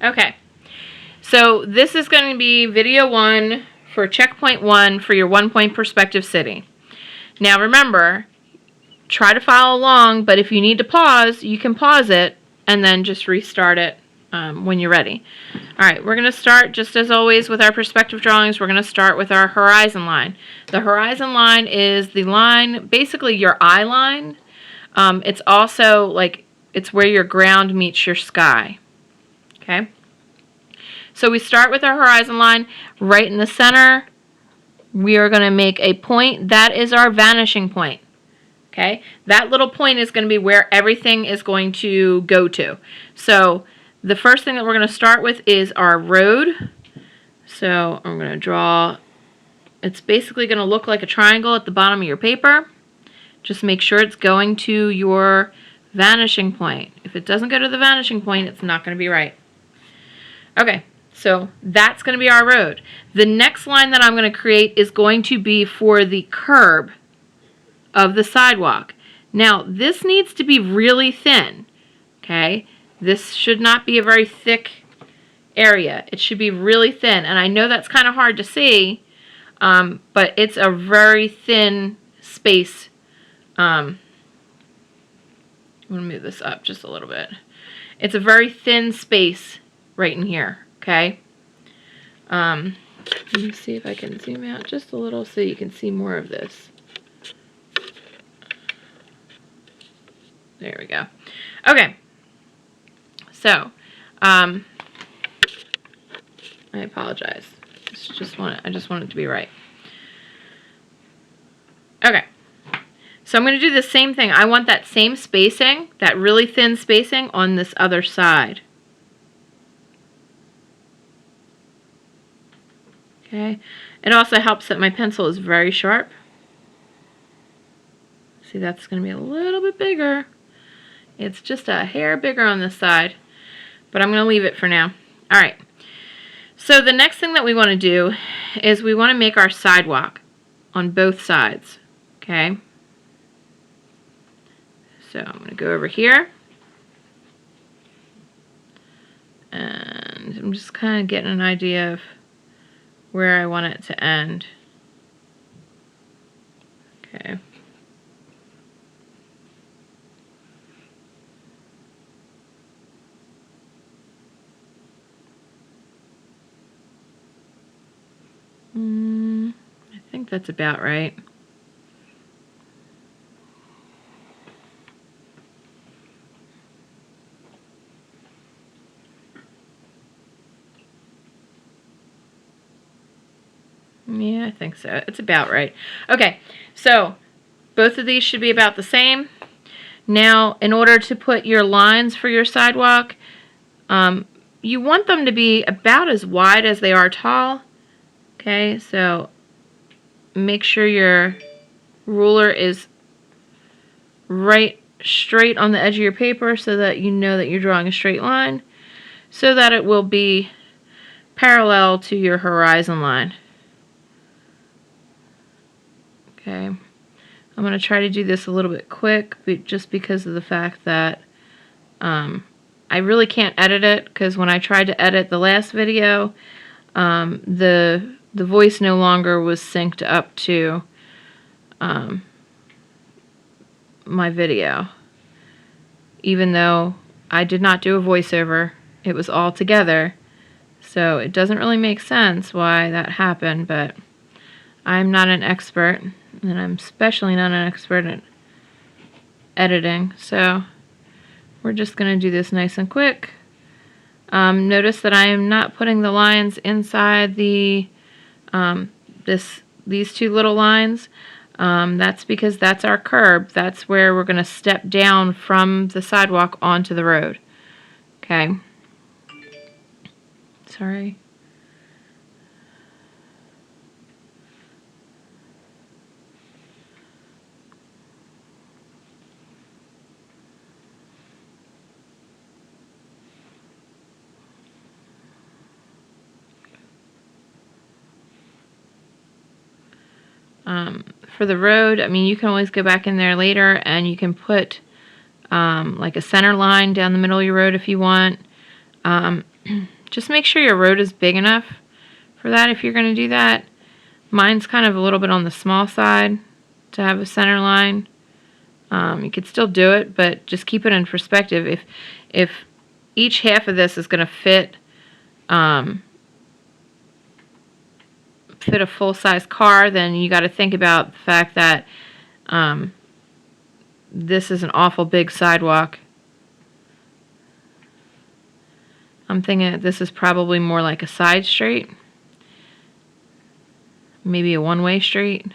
Okay, so this is going to be video 1 for checkpoint 1 for your 1-point perspective city. Now remember, try to follow along, but if you need to pause, you can pause it and then just restart it when you're ready. Alright, we're going to start, just as always with our perspective drawings, we're going to start with our horizon line. The horizon line is the line, basically your eye line. It's also like, it's where your ground meets your sky. Okay? So we start with our horizon line. Right in the center, we are going to make a point. That is our vanishing point. Okay? That little point is going to be where everything is going to go to. So the first thing that we're going to start with is our road. So I'm going to draw, it's basically going to look like a triangle at the bottom of your paper. Just make sure it's going to your vanishing point. If it doesn't go to the vanishing point, it's not going to be right. Okay, so that's going to be our road. The next line that I'm going to create is going to be for the curb of the sidewalk. Now, this needs to be really thin, okay? This should not be a very thick area. It should be really thin, and I know that's kind of hard to see, but it's a very thin space. I'm going to move this up just a little bit. It's a very thin space right in here, okay? Let me see if I can zoom out just a little so you can see more of this. There we go. Okay. So, I apologize. I just want it to be right. Okay. So I'm going to do the same thing. I want that same spacing, that really thin spacing on this other side. Okay. It also helps that my pencil is very sharp. See, that's going to be a little bit bigger. It's just a hair bigger on this side, but I'm going to leave it for now. All right. So the next thing that we want to do is we want to make our sidewalk on both sides. Okay. So I'm going to go over here. And I'm just kind of getting an idea of where I want it to end. Okay. I think that's about right. Yeah, I think so. It's about right. Okay, so both of these should be about the same. Now, in order to put your lines for your sidewalk, you want them to be about as wide as they are tall. Okay, so make sure your ruler is right straight on the edge of your paper so that you know that you're drawing a straight line, so that it will be parallel to your horizon line. Okay, I'm going to try to do this a little bit quick, just because of the fact that I really can't edit it, because when I tried to edit the last video, the voice no longer was synced up to my video. Even though I did not do a voiceover, it was all together, so it doesn't really make sense why that happened, but I'm not an expert, and I'm especially not an expert at editing, so we're just going to do this nice and quick. Notice that I am not putting the lines inside the these two little lines. That's because that's our curb. That's where we're going to step down from the sidewalk onto the road. Okay. Sorry. For the road, I mean, you can always go back in there later and you can put like a center line down the middle of your road if you want. Just make sure your road is big enough for that if you're going to do that. Mine's kind of a little bit on the small side to have a center line. You could still do it, but just keep it in perspective. If each half of this is going to fit a full-size car, then you got to think about the fact that this is an awful big sidewalk. I'm thinking that this is probably more like a side street, maybe a one-way street,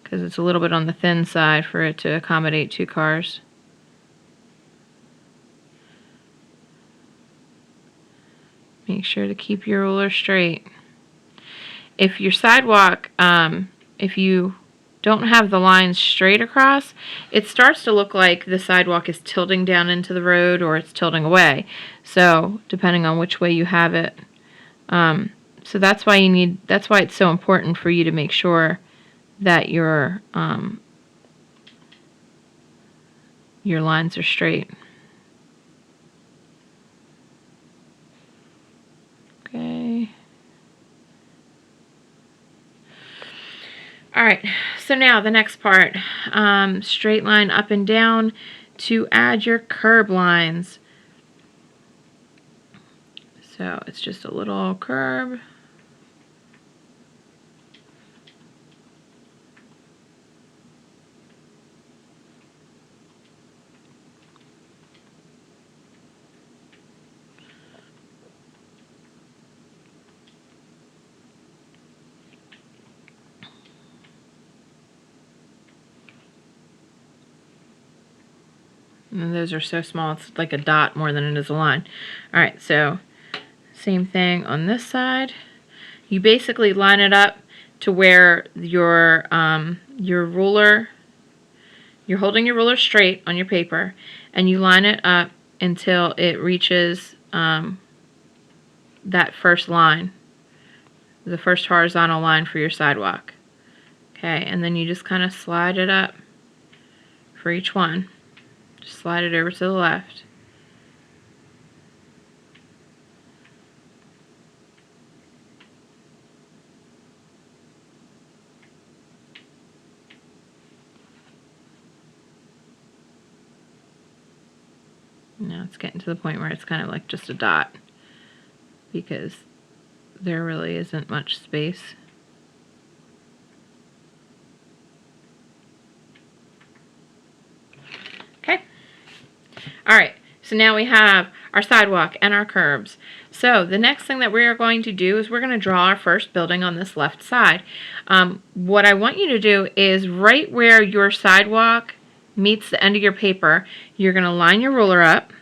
because it's a little bit on the thin side for it to accommodate 2 cars. Make sure to keep your ruler straight. If your sidewalk, if you don't have the lines straight across, it starts to look like the sidewalk is tilting down into the road or it's tilting away. So depending on which way you have it. So that's why it's so important for you to make sure that your lines are straight. Okay. Alright, so now the next part, straight line up and down to add your curb lines. So it's just a little curb. And those are so small, it's like a dot more than it is a line. Alright, so same thing on this side. You basically line it up to where your ruler, you're holding your ruler straight on your paper, and you line it up until it reaches that first line, the first horizontal line for your sidewalk. Okay, and then you just kind of slide it up for each one. Just slide it over to the left. Now it's getting to the point where it's kind of like just a dot because there really isn't much space. Okay. Alright, so now we have our sidewalk and our curbs. So the next thing that we are going to do is we're going to draw our first building on this left side. What I want you to do is right where your sidewalk meets the end of your paper, you're going to line your ruler up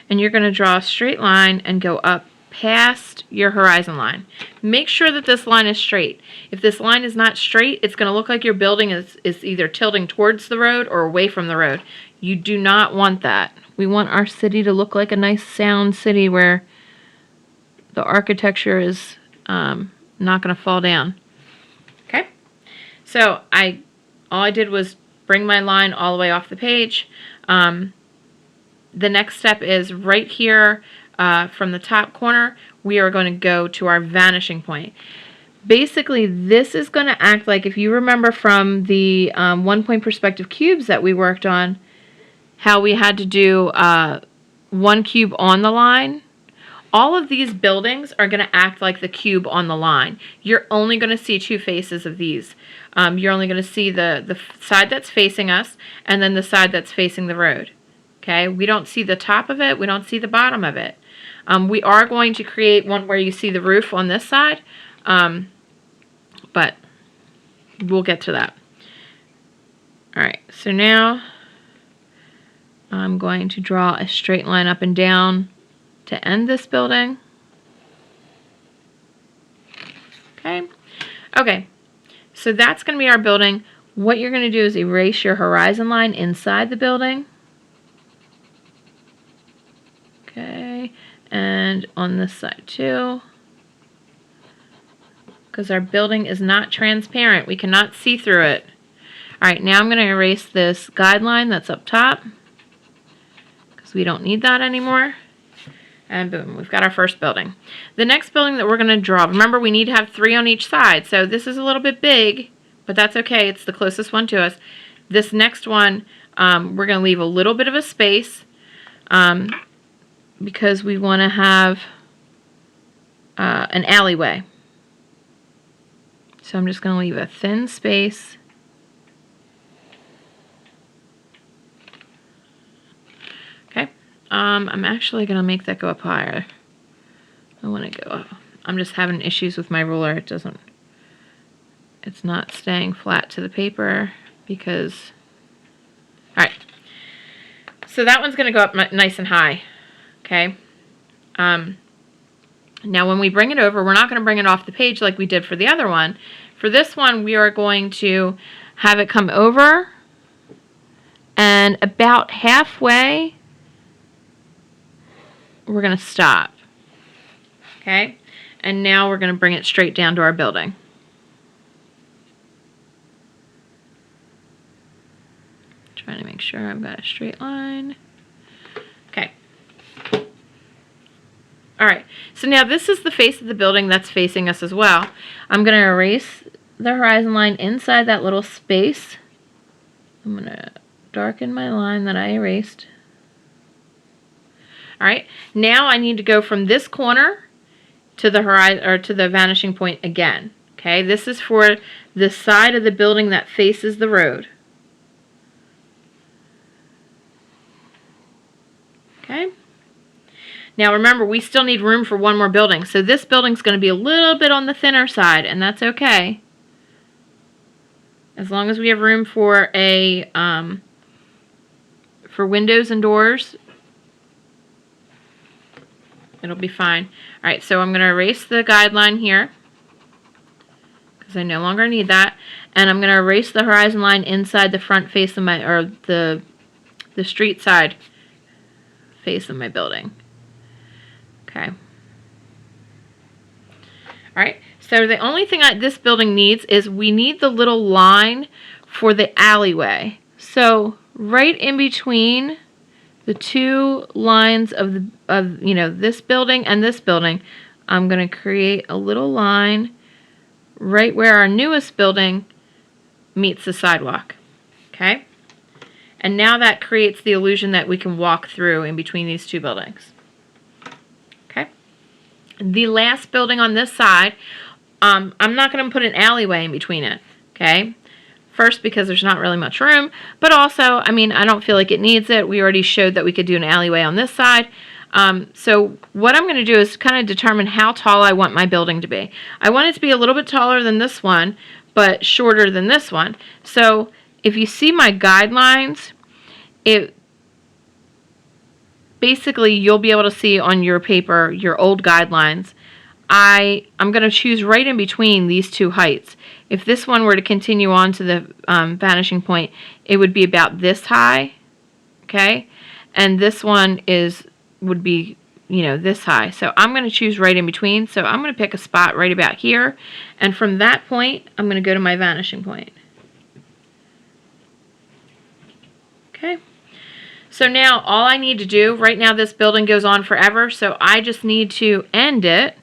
and you're going to draw a straight line and go up past your horizon line. Make sure that this line is straight. If this line is not straight, it's going to look like your building is either tilting towards the road or away from the road. You do not want that. We want our city to look like a nice sound city where the architecture is not going to fall down. Okay? So all I did was bring my line all the way off the page. The next step is right here from the top corner, we are going to go to our vanishing point. Basically, this is going to act like, if you remember from the 1-point perspective cubes that we worked on, how we had to do 1 cube on the line. All of these buildings are going to act like the cube on the line. You're only going to see 2 faces of these. You're only going to see the side that's facing us and then the side that's facing the road. Okay, we don't see the top of it. We don't see the bottom of it. We are going to create one where you see the roof on this side, but we'll get to that. All right, so now I'm going to draw a straight line up and down to end this building. Okay, so that's going to be our building. What you're going to do is erase your horizon line inside the building. Okay, and on this side too, because our building is not transparent. We cannot see through it. All right, now I'm going to erase this guideline that's up top because we don't need that anymore. And boom, we've got our first building. The next building that we're going to draw, remember we need to have 3 on each side. So this is a little bit big, but that's okay. It's the closest one to us. This next one, we're going to leave a little bit of a space because we want to have an alleyway. So I'm just going to leave a thin space. Okay. I'm actually going to make that go up higher. I want to go up. I'm just having issues with my ruler. It's not staying flat to the paper because, all right. So that one's going to go up nice and high. Okay. Now when we bring it over, we're not going to bring it off the page like we did for the other one. For this one, we are going to have it come over and about halfway, we're going to stop. Okay? And now we're going to bring it straight down to our building. Trying to make sure I've got a straight line. Okay. Alright, so now this is the face of the building that's facing us as well. I'm going to erase the horizon line inside that little space. I'm going to darken my line that I erased. Alright, now I need to go from this corner to the horizon, or to the vanishing point again. Okay, this is for the side of the building that faces the road. Okay. Now remember, we still need room for one more building. So this building's going to be a little bit on the thinner side, and that's okay. As long as we have room for for windows and doors, it'll be fine. Alright, so I'm going to erase the guideline here because I no longer need that. And I'm going to erase the horizon line inside the front face of my, or the street side face of my building. Okay. Alright, so the only thing this building needs is we need the little line for the alleyway. So right in between the 2 lines of this building and this building, I'm going to create a little line right where our newest building meets the sidewalk. Okay? And now that creates the illusion that we can walk through in between these 2 buildings. The last building on this side, I'm not going to put an alleyway in between it, okay? First, because there's not really much room, but also, I mean, I don't feel like it needs it. We already showed that we could do an alleyway on this side. So what I'm going to do is kind of determine how tall I want my building to be. I want it to be a little bit taller than this one, but shorter than this one. So if you see my guidelines, basically, you'll be able to see on your paper your old guidelines. I'm going to choose right in between these 2 heights. If this one were to continue on to the vanishing point, it would be about this high, okay? And this one would be, this high. So I'm going to choose right in between. So I'm going to pick a spot right about here. And from that point, I'm going to go to my vanishing point. Okay? So now all I need to do, right now this building goes on forever, so I just need to end it.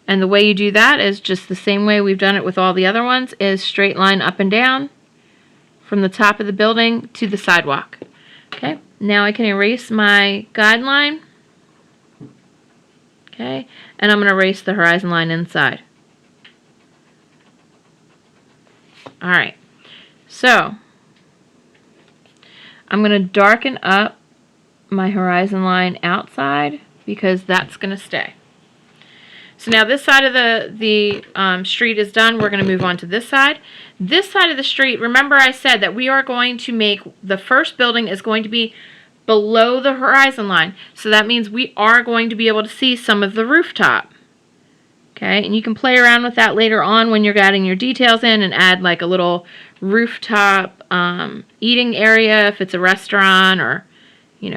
And the way you do that is just the same way we've done it with all the other ones, is straight line up and down from the top of the building to the sidewalk. Okay, now I can erase my guideline. Okay, and I'm going to erase the horizon line inside. Alright, so I'm going to darken up my horizon line outside because that's going to stay. So now this side of the street is done. We're going to move on to this side. This side of the street, remember I said that we are going to make, the first building is going to be below the horizon line. So that means we are going to be able to see some of the rooftop. Okay, and you can play around with that later on when you're adding your details in and add like a little rooftop eating area if it's a restaurant or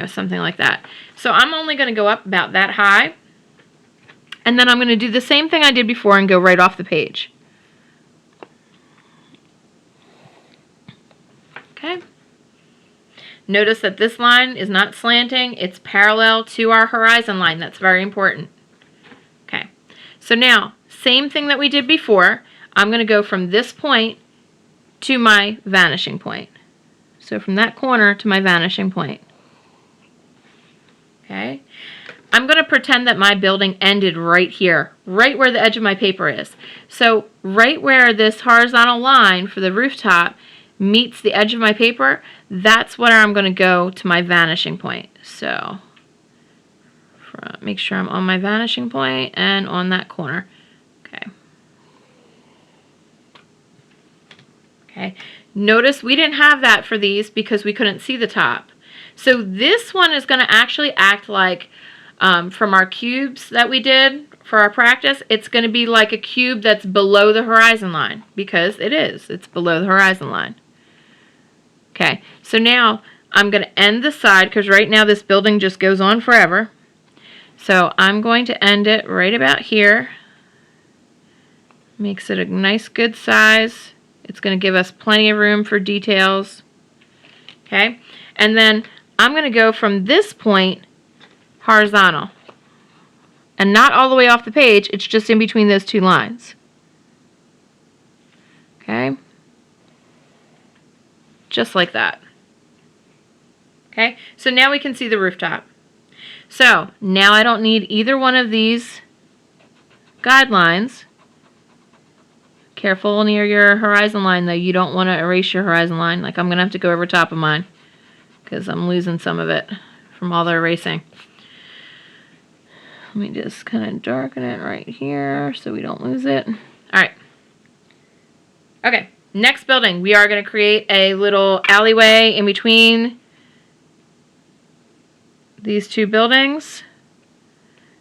something like that. So I'm only going to go up about that high. And then I'm going to do the same thing I did before and go right off the page. Okay. Notice that this line is not slanting. It's parallel to our horizon line. That's very important. Okay. So now, same thing that we did before. I'm going to go from this point to my vanishing point. So from that corner to my vanishing point. Okay. I'm going to pretend that my building ended right here, right where the edge of my paper is. So right where this horizontal line for the rooftop meets the edge of my paper, that's where I'm going to go to my vanishing point. So make sure I'm on my vanishing point and on that corner. Okay. Okay. Notice we didn't have that for these because we couldn't see the top. So this one is going to actually act like, from our cubes that we did for our practice, it's going to be like a cube that's below the horizon line, because it is. It's below the horizon line. Okay, so now I'm going to end the side, because right now this building just goes on forever. So I'm going to end it right about here. Makes it a nice good size. It's going to give us plenty of room for details. Okay, and then I'm going to go from this point horizontal. And not all the way off the page, it's just in between those two lines. Okay? Just like that. Okay? So now we can see the rooftop. So now I don't need either one of these guidelines. Careful near your horizon line though. You don't want to erase your horizon line. Like I'm going to have to go over top of mine because I'm losing some of it from all the erasing. Let me just kind of darken it right here so we don't lose it. All right. Okay, next building. We are going to create a little alleyway in between these two buildings.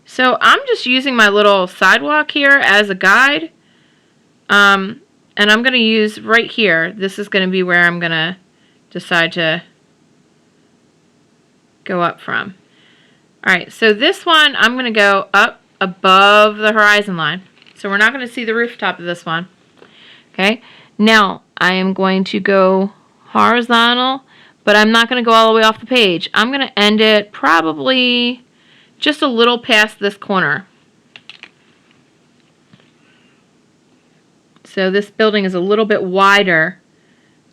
So I'm just using my little sidewalk here as a guide. And I'm going to use right here. This is going to be where I'm going to decide to go up from. Alright, so this one I'm going to go up above the horizon line. So we're not going to see the rooftop of this one. Okay, now I am going to go horizontal, but I'm not going to go all the way off the page. I'm going to end it probably just a little past this corner. So this building is a little bit wider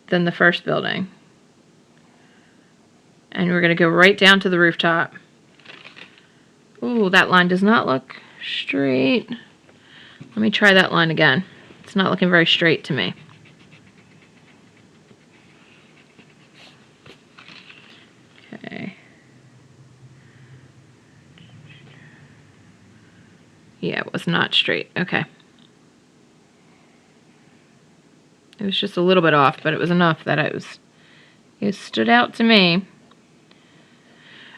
than the first building. And we're going to go right down to the rooftop. Ooh, that line does not look straight. Let me try that line again. It's not looking very straight to me. Okay. Yeah, it was not straight. Okay. It was just a little bit off, but it was enough that it stood out to me.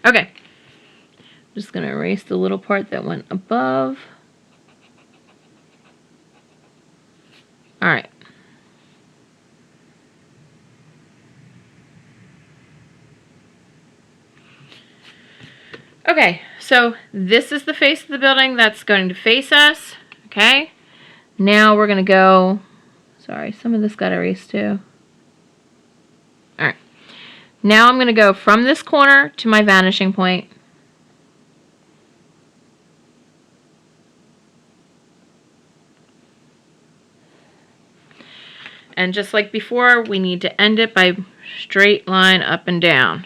Okay. I'm just going to erase the little part that went above. Alright. Okay, so this is the face of the building that's going to face us. Okay. Now we're going to go... Sorry, some of this got erased too. Alright. Now I'm going to go from this corner to my vanishing point. And just like before, we need to end it by straight line up and down.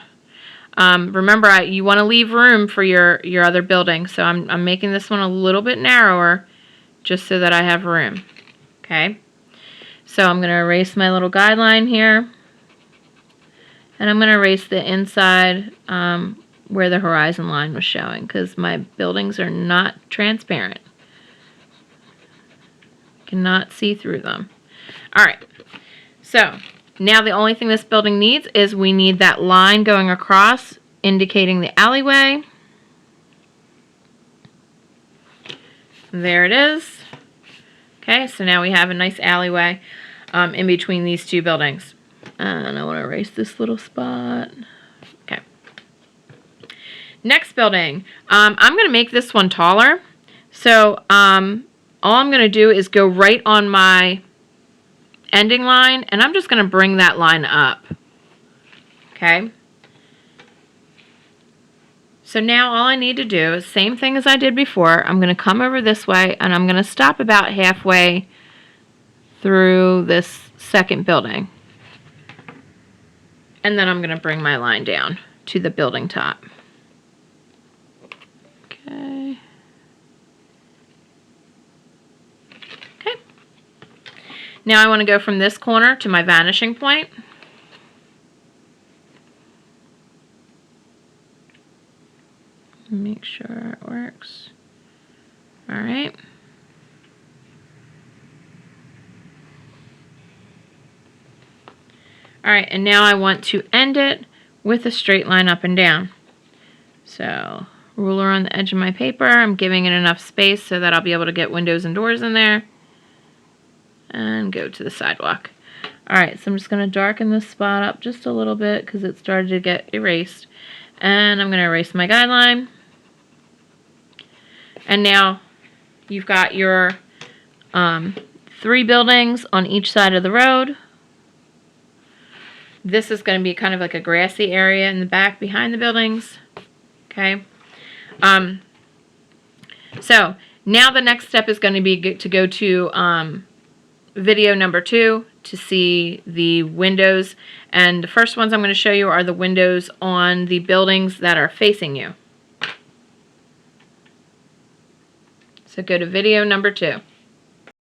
Remember, you want to leave room for your other building. So I'm making this one a little bit narrower just so that I have room. Okay. So I'm going to erase my little guideline here. And I'm going to erase the inside where the horizon line was showing, because my buildings are not transparent. Cannot see through them. Alright. So, now the only thing this building needs is we need that line going across, indicating the alleyway. There it is. Okay, so now we have a nice alleyway in between these two buildings. And I want to erase this little spot. Okay. Next building. I'm going to make this one taller. So, all I'm going to do is go right on my ending line, and I'm just going to bring that line up. Okay? So now all I need to do is same thing as I did before. I'm going to come over this way and I'm going to stop about halfway through this second building. And then I'm going to bring my line down to the building top. Okay. Okay. Now I want to go from this corner to my vanishing point. Make sure it works. All right. All right, and now I want to end it with a straight line up and down. So, ruler on the edge of my paper. I'm giving it enough space so that I'll be able to get windows and doors in there. And go to the sidewalk. All right, so I'm just going to darken this spot up just a little bit because it started to get erased. And I'm going to erase my guideline. And now you've got your 3 buildings on each side of the road. This is going to be kind of like a grassy area in the back behind the buildings. Okay. So now the next step is going to be to go to video number 2 to see the windows. And the first ones I'm going to show you are the windows on the buildings that are facing you. So go to video number 2.